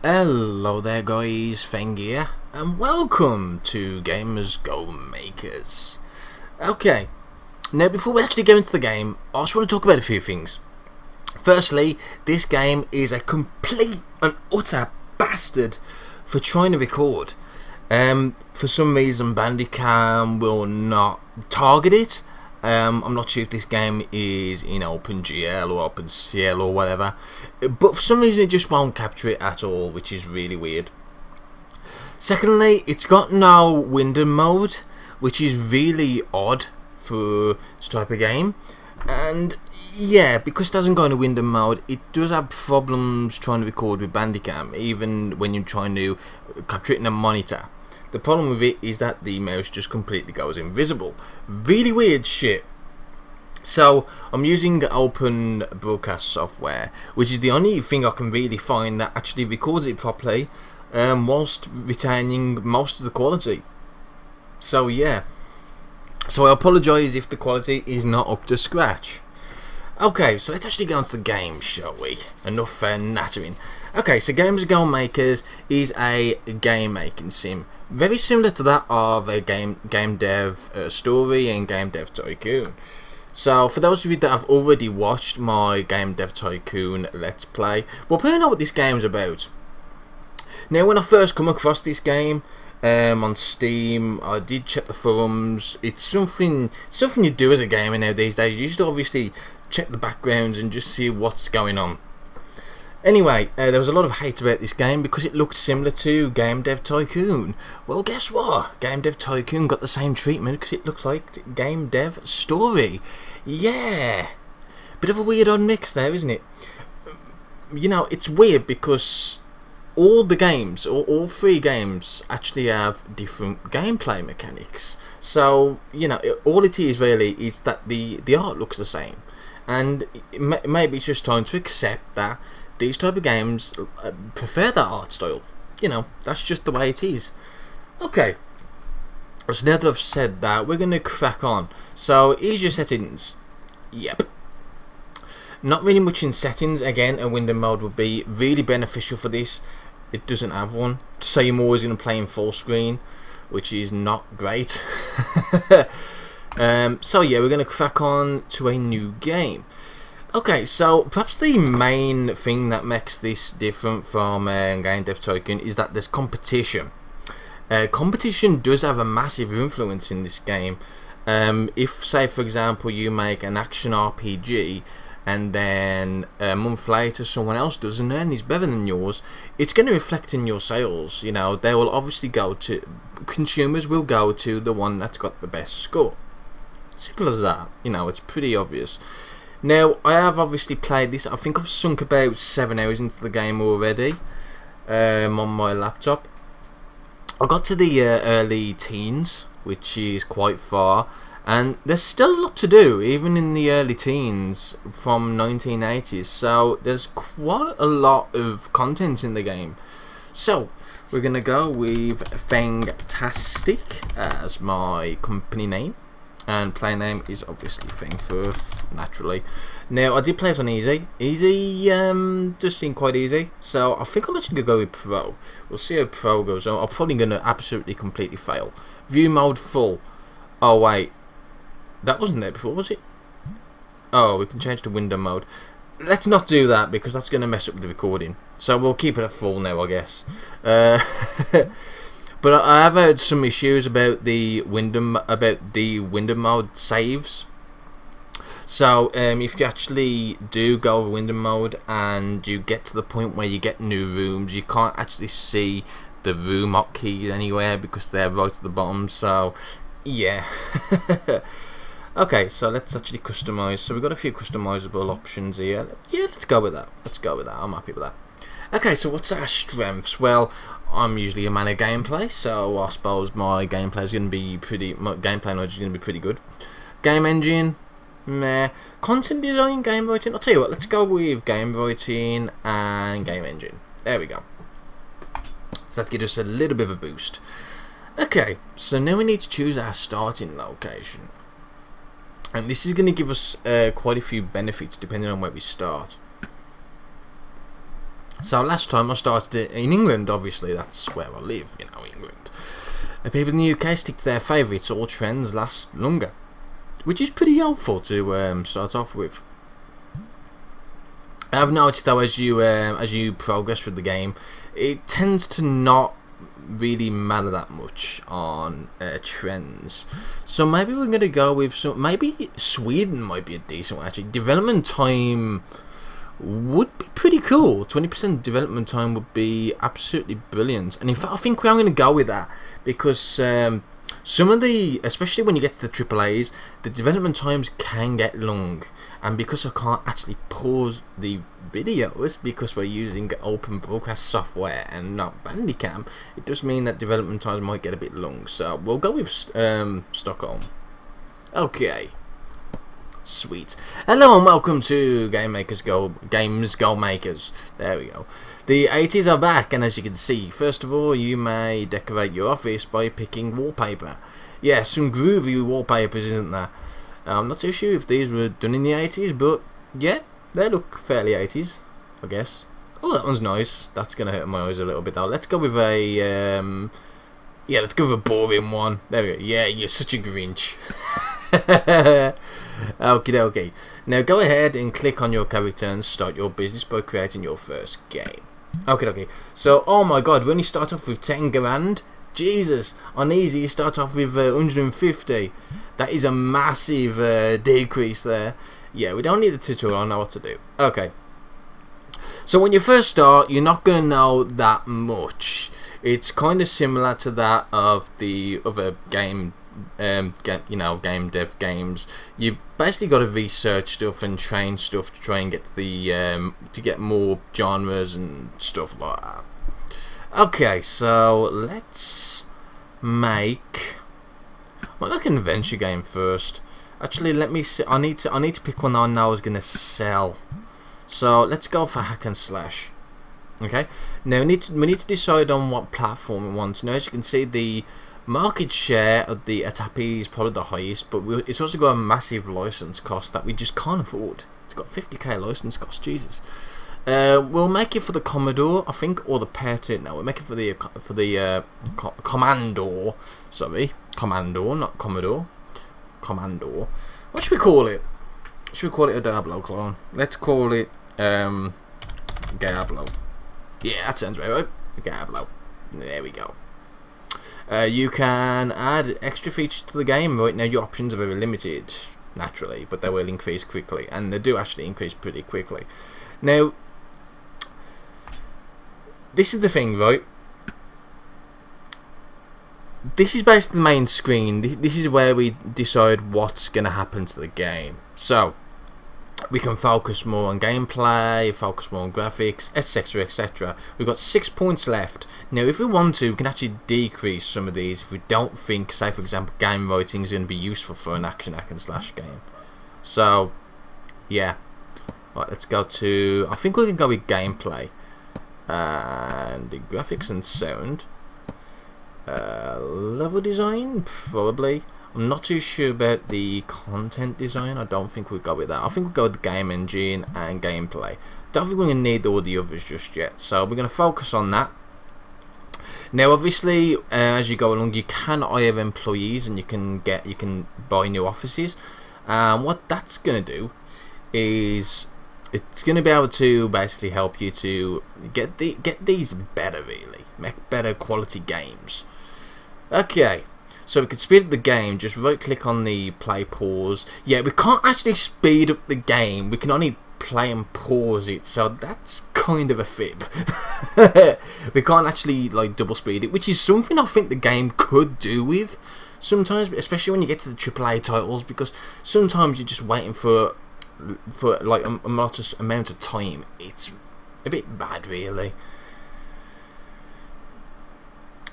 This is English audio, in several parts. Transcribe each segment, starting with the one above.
Hello there guys, Feng here, and welcome to GamersGoMakers. Okay, now before we actually get into the game, I just want to talk about a few things. Firstly, this game is a complete and utter bastard for trying to record. For some reason Bandicam will not target it. I'm not sure if this game is in OpenGL or OpenCL or whatever, but for some reason it just won't capture it at all, which is really weird. Secondly, it's got no window mode, which is really odd for this type of game. And yeah, because it doesn't go into window mode, it does have problems trying to record with Bandicam, even when you're trying to capture it in a monitor. The problem with it is that the mouse just completely goes invisible. Really weird shit. So I'm using open broadcast software, which is the only thing I can really find that actually records it properly, whilst retaining most of the quality. So yeah. So I apologise if the quality is not up to scratch. Okay, so let's actually get on to the game, shall we? Enough nattering. Okay, so GamersGoMakers is a game making sim, very similar to that of a game dev story and game dev tycoon. So for those of you that have already watched my game dev tycoon let's play, well, probably know what this game's about. Now, when I first come across this game on Steam, I did check the forums. It's something you do as a gamer now these days. You should obviously check the backgrounds and just see what's going on. Anyway, there was a lot of hate about this game because it looked similar to Game Dev Tycoon. Well, guess what? Game Dev Tycoon got the same treatment because it looked like Game Dev Story. Yeah, bit of a weird odd mix there, isn't it? You know, it's weird because all the games, all three games, actually have different gameplay mechanics. So, you know, all it is really is that the art looks the same. And maybe it's just time to accept that these type of games prefer that art style. You know, that's just the way it is. Okay, so now that I've said that, we're going to crack on. So here's your settings. Yep. Not really much in settings. Again, a window mode would be really beneficial for this. It doesn't have one. So I'm always going to play in full screen, which is not great. So yeah, we're going to crack on to a new game. Okay, so perhaps the main thing that makes this different from Game Dev Tycoon is that there's competition. Competition does have a massive influence in this game. If, say for example, you make an action RPG and then a month later someone else does and is better than yours, it's going to reflect in your sales. You know, they will obviously go to, consumers will go to the one that's got the best score. Simple as that. You know, it's pretty obvious. Now, I have obviously played this. I think I've sunk about 7 hours into the game already on my laptop. I got to the early teens, which is quite far, and there's still a lot to do, even in the early teens from 1980s. So there's quite a lot of content in the game. So we're gonna go with Fengtastic as my company name. And play name is obviously Feng first, naturally. Now, I did play it on easy. Easy does seem quite easy. So, I think I'm actually going to go with Pro. We'll see how Pro goes. I'm probably going to absolutely completely fail. View mode full. Oh, wait. That wasn't there before, was it? Oh, we can change to window mode. Let's not do that because that's going to mess up the recording. So, we'll keep it at full now, I guess. But I have heard some issues about the window mode saves. So if you actually do go over window mode and you get to the point where you get new rooms, you can't actually see the room hotkeys anywhere because they're right at the bottom. So yeah. Okay, so let's actually customize. So we've got a few customizable options here. Yeah, let's go with that. Let's go with that. I'm happy with that. Okay, so what's our strengths? Well, I'm usually a man of gameplay, so I suppose my gameplay is going to be gameplay knowledge is going to be pretty good. Game engine, meh. Content design, game writing. I'll tell you what. Let's go with game writing and game engine. There we go. So that gives us a little bit of a boost. Okay, so now we need to choose our starting location, and this is going to give us quite a few benefits depending on where we start. So last time I started it in England, obviously that's where I live, you know, England. And people in the UK stick to their favourites, all trends last longer, which is pretty helpful to start off with. I've noticed though, as you progress through the game, it tends to not really matter that much on trends. So maybe we're going to go with some. Maybe Sweden might be a decent one actually. Development time would be pretty cool. 20% development time would be absolutely brilliant. And in fact, I think I'm going to go with that because some of the, especially when you get to the AAAs, the development times can get long. And because I can't actually pause the videos because we're using open broadcast software and not Bandicam, it does mean that development times might get a bit long. So we'll go with Stockholm. Okay. Sweet. Hello and welcome to GamersGoMakers. There we go. The 80s are back, and as you can see, first of all, you may decorate your office by picking wallpaper. Yeah, some groovy wallpapers, isn't there? I'm not too sure if these were done in the 80s, but yeah, they look fairly 80s, I guess. Oh, that one's nice. That's gonna hurt my eyes a little bit though. Let's go with a yeah, let's go with a boring one. There we go. Yeah, you're such a Grinch. Okay. Now go ahead and click on your character and start your business by creating your first game. Okay. So, oh my God, we only start off with 10 grand. Jesus, on easy you start off with 150. That is a massive decrease there. Yeah, we don't need a tutorial. I know what to do. Okay. So when you first start, you're not going to know that much. It's kind of similar to that of the other game dev games. You basically got to research stuff and train stuff to try and get to the to get more genres and stuff like that. Okay, so let's make like an adventure game first. Actually, let me see. I need to pick one that I know is gonna sell. So let's go for hack and slash. Okay. Now we need to decide on what platform we want. Now, as you can see, the market share of the Atapi is probably the highest, but it's also got a massive license cost that we just can't afford. It's got 50k license cost. Jesus. We'll make it for the Commodore, I think, or the Pair 2. No, we'll make it for the Commandor. Sorry, Commandor, not Commodore. Commandor. What should we call it? Should we call it a Diablo clone? Let's call it Diablo. Yeah, that sounds right. Diablo. There we go. You can add extra features to the game. Right now, your options are very limited, naturally, but they will increase quickly, and they do actually increase pretty quickly. Now, this is the thing, right? This is basically the main screen. This is where we decide what's going to happen to the game. So, we can focus more on gameplay, focus more on graphics, etc, etc. We've got 6 points left. Now, if we want to, we can actually decrease some of these if we don't think, say for example, game writing is going to be useful for an action hack and slash game. So, yeah. Right, let's go to, I think we can go with gameplay and the graphics and sound. Level design, probably. I'm not too sure about the content design. I don't think we'll go with that. I think we'll go with the game engine and gameplay. Don't think we're going to need all the others just yet. So we're going to focus on that. Now, obviously, as you go along, you can hire employees and you can buy new offices. What that's going to do is it's going to be able to basically help you to get these better, really, make better quality games. Okay, so we can speed up the game. Just right click on the play pause. Yeah, we can't actually speed up the game. We can only play and pause it, so that's kind of a fib. We can't actually like double speed it, which is something I think the game could do with sometimes, especially when you get to the AAA titles, because sometimes you're just waiting for like a modest amount of time. It's a bit bad, really.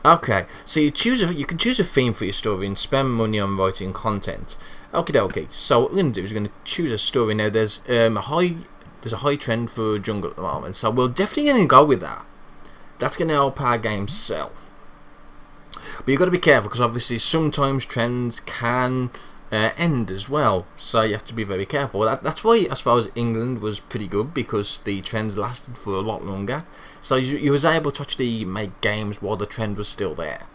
Okay, so you can choose a theme for your story and spend money on writing content. Okay. So what we're going to do is we're going to choose a story. Now there's a high trend for jungle at the moment, so we're definitely going to go with that. That's going to help our game sell. But you've got to be careful because obviously sometimes trends can end as well, so you have to be very careful. That's why I suppose England was pretty good, because the trends lasted for a lot longer, so you was able to actually make games while the trend was still there.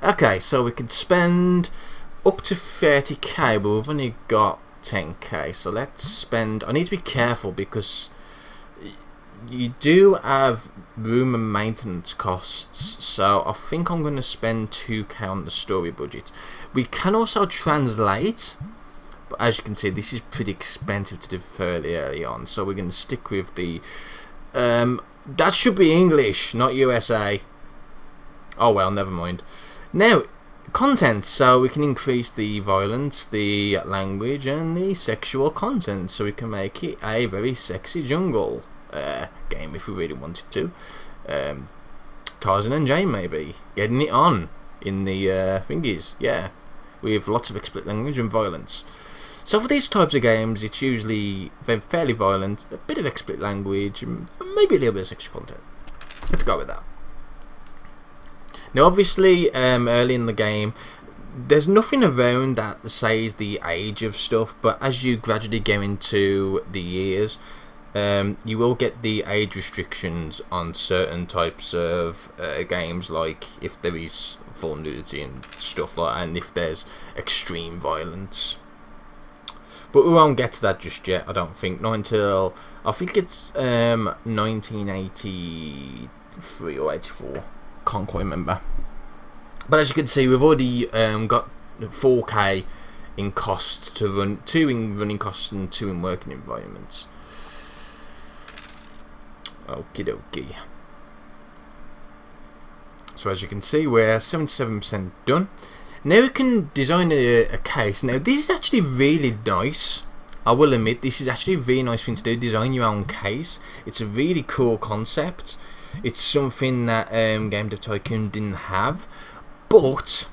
Okay, so we could spend up to 30k, but we've only got 10k, so let's spend. I need to be careful because you do have room and maintenance costs, so I think I'm going to spend 2k on the story budget. We can also translate, but as you can see, this is pretty expensive to do fairly early on, so we're going to stick with the that should be English, not USA. Oh well, never mind. Now, content, so we can increase the violence, the language, and the sexual content, so we can make it a very sexy jungle game if we really wanted to. Tarzan and Jane, maybe getting it on in the thingies, yeah, with lots of explicit language and violence. So for these types of games, it's usually fairly violent, a bit of explicit language, and maybe a little bit of sexual content. Let's go with that. Now obviously early in the game there's nothing around that says the age of stuff, but as you gradually go into the years, you will get the age restrictions on certain types of games, like if there is full nudity and stuff like that, and if there's extreme violence. But we won't get to that just yet, I don't think, not until, I think it's 1983 or 84, can't quite remember. But as you can see, we've already got 4k in costs to run, 2 in running costs and 2 in working environments. Okie dokie. So as you can see, we're 77% done. Now we can design a case. Now this is actually really nice. I will admit, this is actually a really nice thing to do, design your own case. It's a really cool concept. It's something that Game Dev Tycoon didn't have. But,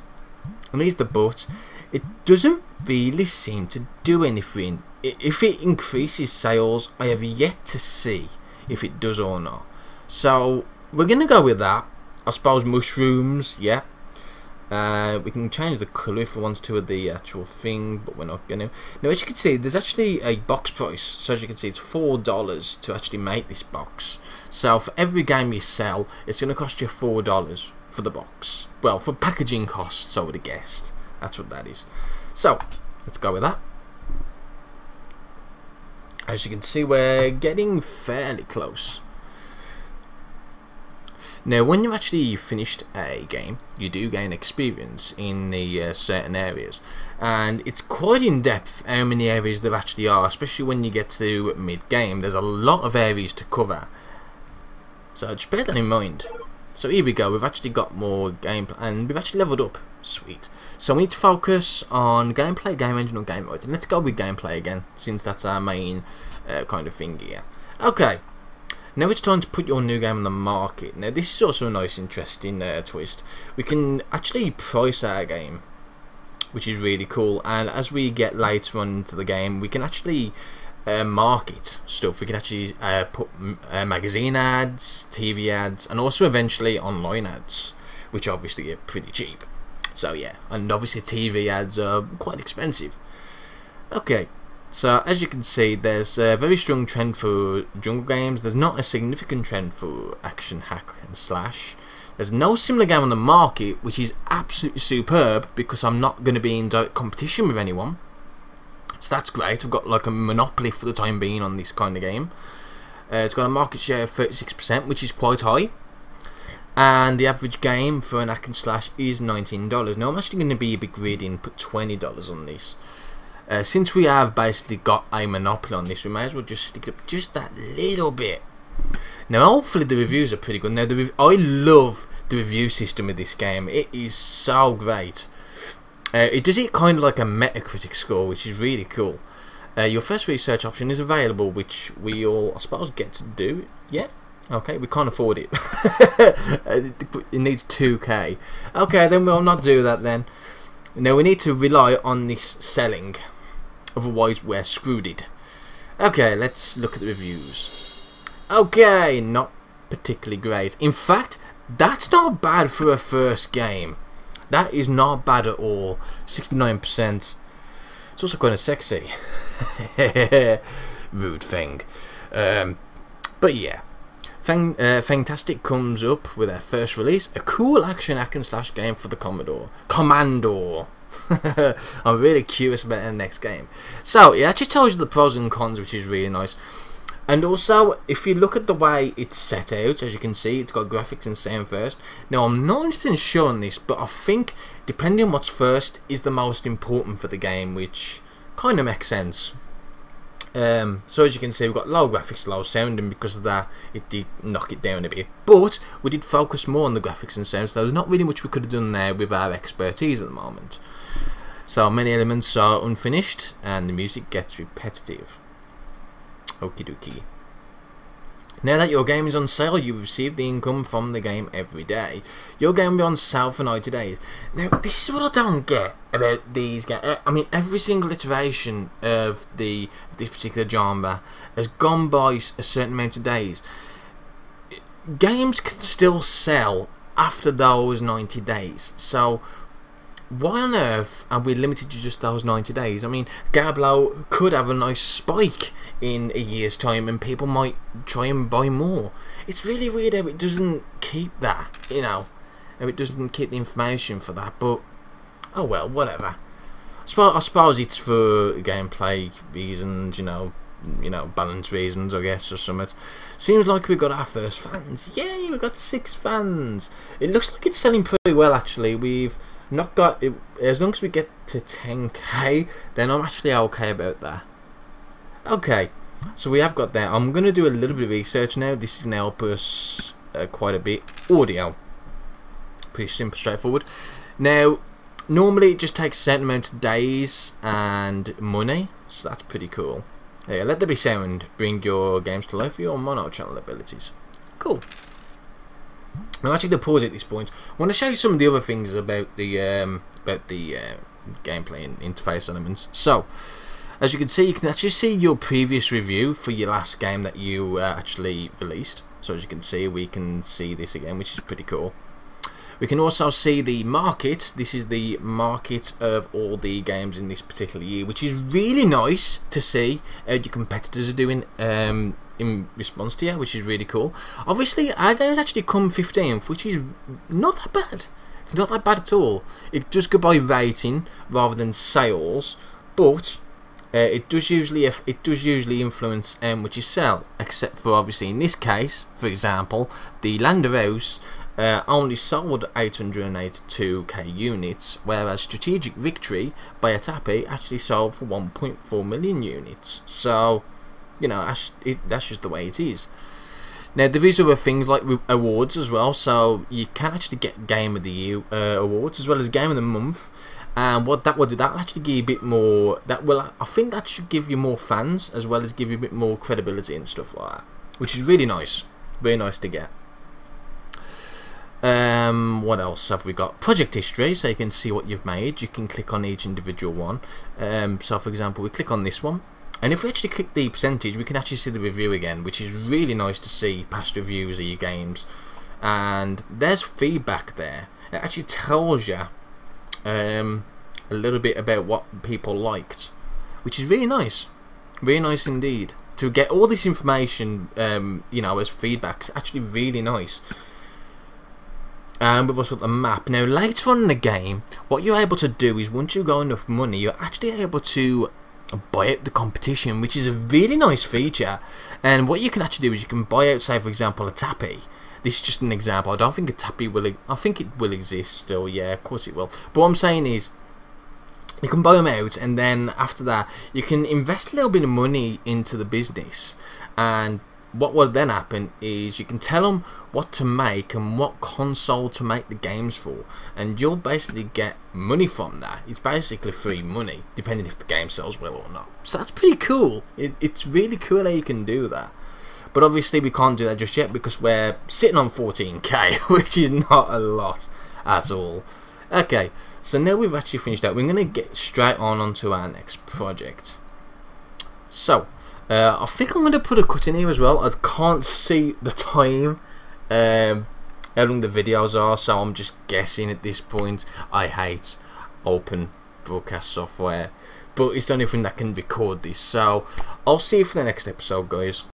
and here's the but, it doesn't really seem to do anything. If it increases sales, I have yet to see if it does or not. So we're going to go with that. I suppose mushrooms, yeah. We can change the colour if we want to of the actual thing, but we're not going to. Now as you can see, there's actually a box price. So as you can see, it's $4 to actually make this box. So for every game you sell, it's going to cost you $4 for the box. Well, for packaging costs, I would have guessed. That's what that is. So let's go with that. As you can see, we're getting fairly close. Now when you've actually finished a game, you do gain experience in the certain areas, and it's quite in depth how many areas there actually are, especially when you get to mid-game. There's a lot of areas to cover, so just bear that in mind. So here we go, we've actually got more gameplay, and we've actually leveled up. Sweet. So we need to focus on gameplay, game engine, or game mode. And let's go with gameplay again, since that's our main kind of thing here. Okay. Now it's time to put your new game on the market. Now this is also a nice interesting twist. We can actually price our game, which is really cool, and as we get later on into the game, we can actually market stuff. We can actually put magazine ads, TV ads, and also eventually online ads, which obviously are pretty cheap. So yeah, and obviously TV ads are quite expensive. Okay. So as you can see, there's a very strong trend for jungle games. There's not a significant trend for action, hack and slash. There's no similar game on the market, which is absolutely superb because I'm not going to be in direct competition with anyone. So that's great. I've got like a monopoly for the time being on this kind of game. It's got a market share of 36%, which is quite high. And the average game for an hack and slash is $19. Now I'm actually going to be a bit greedy and put $20 on this. Since we have basically got a monopoly on this, we may as well just stick it up just that little bit. Now hopefully the reviews are pretty good. Now I love the review system of this game. It is so great. It does it kind of like a Metacritic score, which is really cool. Your first research option is available, which we all, I suppose, get to do. Yeah? Okay, we can't afford it. It needs 2k. Okay, then we'll not do that then. Now we need to rely on this selling. Otherwise we're screwed. Okay, let's look at the reviews. Okay, not particularly great. In fact, that's not bad for a first game. That is not bad at all. 69%. It's also kind of sexy. Rude Feng. But yeah, Fengtastic comes up with their first release, a cool action hack and slash game for the Commodore. I'm really curious about the next game. So it actually tells you the pros and cons, which is really nice. And also, if you look at the way it's set out, as you can see, it's got graphics and sound first. Now, I'm not 100% sure on this, but I think depending on what's first is the most important for the game, which kind of makes sense. So as you can see, we've got low graphics, low sound, and because of that, it did knock it down a bit. But we did focus more on the graphics and sound, so there's not really much we could have done there with our expertise at the moment. So many elements are unfinished, and the music gets repetitive. Okie dokie. Now that your game is on sale, you receive the income from the game every day. Your game will be on sale for 90 days. Now, this is what I don't get about these games. I mean, every single iteration of this particular genre has gone by a certain amount of days. Games can still sell after those 90 days. So, why on earth are we limited to just those 90 days? I mean, Gablo could have a nice spike in a year's time and people might try and buy more. It's really weird how it doesn't keep that, you know, how it doesn't keep the information for that, but oh well, whatever. I suppose it's for gameplay reasons, you know, balance reasons, I guess, or something. Seems like we've got our first fans. Yay, we've got 6 fans. It looks like it's selling pretty well, actually. We've not got it, as long as we get to 10k, then I'm actually okay about that. Okay, so we have got that. I'm going to do a little bit of research now. This is going to help us quite a bit. Audio, pretty simple, straightforward. Now, normally it just takes a certain amount of days and money, so that's pretty cool. Yeah, let there be sound. Bring your games to life for your mono channel abilities. Cool. I'm actually going to pause at this point. I want to show you some of the other things about the gameplay and interface elements. So, as you can actually see your previous review for your last game that you actually released. So as you can see, we can see this again, which is pretty cool. We can also see the market. This is the market of all the games in this particular year, which is really nice to see how your competitors are doing in response to you, which is really cool. Obviously, our game's actually come 15th, which is not that bad. It's not that bad at all. It does go by rating rather than sales, but it does usually influence which you sell, except for obviously in this case, for example, the Land of House only sold 882k units, whereas Strategic Victory by Atapi actually sold for 1.4 million units. So, you know, that's just the way it is. Now, there is other things like awards as well, so you can actually get Game of the Year awards as well as Game of the Month. And what that will do, that will actually give you a bit more. I think that should give you more fans as well as give you a bit more credibility and stuff like that, which is really nice, very nice to get. What else have we got? Project history, so you can see what you've made. You can click on each individual one. So for example, we click on this one, and if we actually click the percentage, we can actually see the review again, which is really nice to see past reviews of your games. And there's feedback there. It actually tells you a little bit about what people liked, which is really nice indeed. To get all this information, you know, as feedback's actually really nice. And we've also got the map. Now, later on in the game, what you're able to do is once you got enough money, you're actually able to buy out the competition, which is a really nice feature. And what you can actually do is you can buy out, say for example, a Tappy. This is just an example. I don't think a Tappy will. I think it will exist still. Yeah, of course it will. But what I'm saying is, you can buy them out, and then after that, you can invest a little bit of money into the business. And what will then happen is you can tell them what to make and what console to make the games for, and you'll basically get money from that. It's basically free money, depending if the game sells well or not. So that's pretty cool. It's really cool how you can do that. But obviously we can't do that just yet because we're sitting on 14k, which is not a lot at all. Okay, so now we've actually finished that. We're going to get straight onto our next project. So, I think I'm going to put a cut in here as well. I can't see the time, how long the videos are, so I'm just guessing at this point. I hate open broadcast software. but it's the only thing that can record this. So I'll see you for the next episode, guys.